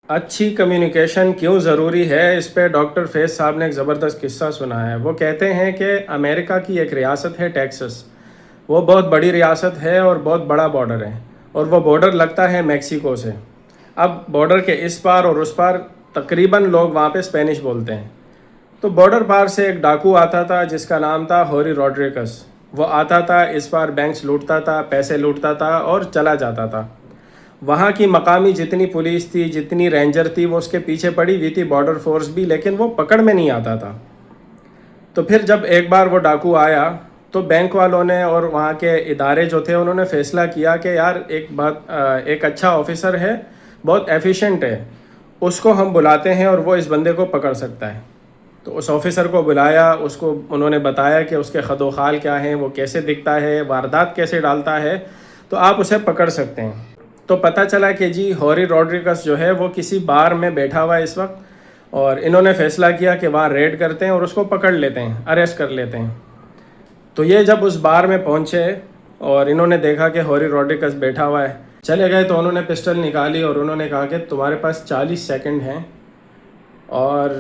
اچھی کمیونیکیشن کیوں ضروری ہے، اس پہ ڈاکٹر فیض صاحب نے ایک زبردست قصہ سنا ہے۔ وہ کہتے ہیں کہ امریکہ کی ایک ریاست ہے ٹیکسس، وہ بہت بڑی ریاست ہے اور بہت بڑا بارڈر ہے، اور وہ بارڈر لگتا ہے میکسیکو سے۔ اب بارڈر کے اس پار اور اس پار تقریباً لوگ وہاں پہ اسپینش بولتے ہیں۔ تو بارڈر پار سے ایک ڈاکو آتا تھا جس کا نام تھا ہوری روڈریگس۔ وہ آتا تھا، اس پار بینکس لوٹتا تھا، پیسے لوٹتا تھا اور چلا جاتا تھا۔ وہاں کی مقامی جتنی پولیس تھی، جتنی رینجر تھی، وہ اس کے پیچھے پڑی ہوئی تھی، بارڈر فورس بھی، لیکن وہ پکڑ میں نہیں آتا تھا۔ تو پھر جب ایک بار وہ ڈاکو آیا تو بینک والوں نے اور وہاں کے ادارے جو تھے انہوں نے فیصلہ کیا کہ یار ایک اچھا آفیسر ہے، بہت ایفیشینٹ ہے، اس کو ہم بلاتے ہیں اور وہ اس بندے کو پکڑ سکتا ہے۔ تو اس آفیسر کو بلایا، اس کو انہوں نے بتایا کہ اس کے خد و خال کیا ہیں، وہ کیسے دکھتا ہے، واردات کیسے ڈالتا ہے، تو آپ اسے پکڑ سکتے ہیں۔ تو پتہ چلا کہ جی ہوری روڈریگس جو ہے وہ کسی بار میں بیٹھا ہوا ہے اس وقت، اور انہوں نے فیصلہ کیا کہ وہاں ریڈ کرتے ہیں اور اس کو پکڑ لیتے ہیں، اریسٹ کر لیتے ہیں۔ تو یہ جب اس بار میں پہنچے اور انہوں نے دیکھا کہ ہوری روڈریگس بیٹھا ہوا ہے، چلے گئے تو انہوں نے پسٹل نکالی اور انہوں نے کہا کہ تمہارے پاس 40 سیکنڈ ہیں، اور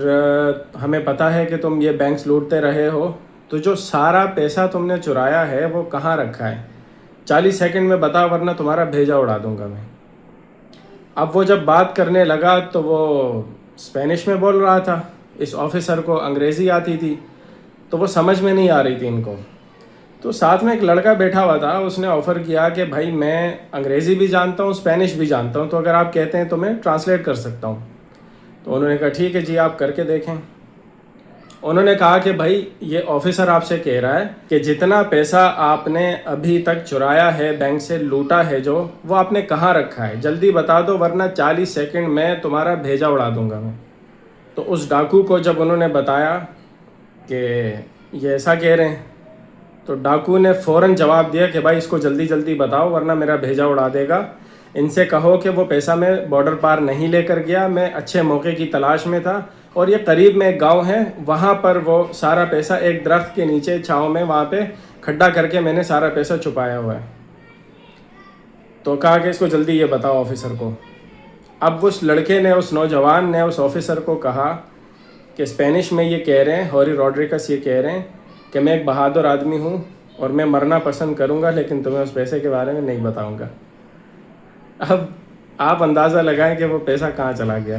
ہمیں پتہ ہے کہ تم یہ بینکس لوٹتے رہے ہو، تو جو سارا پیسہ تم نے چرایا ہے وہ کہاں رکھا ہے؟ 40 سیکنڈ میں بتا ورنہ تمہارا بھیجا اڑا دوں گا میں۔ اب وہ جب بات کرنے لگا تو وہ اسپینش میں بول رہا تھا، اس آفیسر کو انگریزی آتی تھی تو وہ سمجھ میں نہیں آ رہی تھی ان کو۔ تو ساتھ میں ایک لڑکا بیٹھا ہوا تھا، اس نے آفر کیا کہ بھائی میں انگریزی بھی جانتا ہوں، اسپینش بھی جانتا ہوں، تو اگر آپ کہتے ہیں تو میں ٹرانسلیٹ کر سکتا ہوں۔ تو انہوں نے کہا ٹھیک ہے جی، آپ کر کے دیکھیں۔ انہوں نے کہا کہ بھائی یہ آفیسر آپ سے کہہ رہا ہے کہ جتنا پیسہ آپ نے ابھی تک چرایا ہے، بینک سے لوٹا ہے جو، وہ آپ نے کہاں رکھا ہے؟ جلدی بتا دو ورنہ 40 سیکنڈ میں تمہارا بھیجا اڑا دوں گا میں۔ تو اس ڈاکو کو جب انہوں نے بتایا کہ یہ ایسا کہہ رہے ہیں، تو ڈاکو نے فوراً جواب دیا کہ بھائی اس کو جلدی جلدی بتاؤ ورنہ میرا بھیجا اڑا دے گا۔ ان سے کہو کہ وہ پیسہ میں بارڈر پار نہیں لے کر گیا، میں اچھے موقع کی تلاش میں تھا، اور یہ قریب میں ایک گاؤں ہے، وہاں پر وہ سارا پیسہ ایک درخت کے نیچے چھاؤں میں وہاں پہ کھڈا کر کے میں نے سارا پیسہ چھپایا ہوا ہے۔ تو کہا کہ اس کو جلدی یہ بتاؤ آفیسر کو۔ اب اس لڑکے نے، اس نوجوان نے اس آفیسر کو کہا کہ اسپینش میں یہ کہہ رہے ہیں، ہوری روڈریگس یہ کہہ رہے ہیں کہ میں ایک بہادر آدمی ہوں اور میں مرنا پسند کروں گا، لیکن تمہیں اس پیسے کے بارے میں نہیں بتاؤں گا۔ اب آپ اندازہ لگائیں کہ وہ پیسہ کہاں چلا گیا۔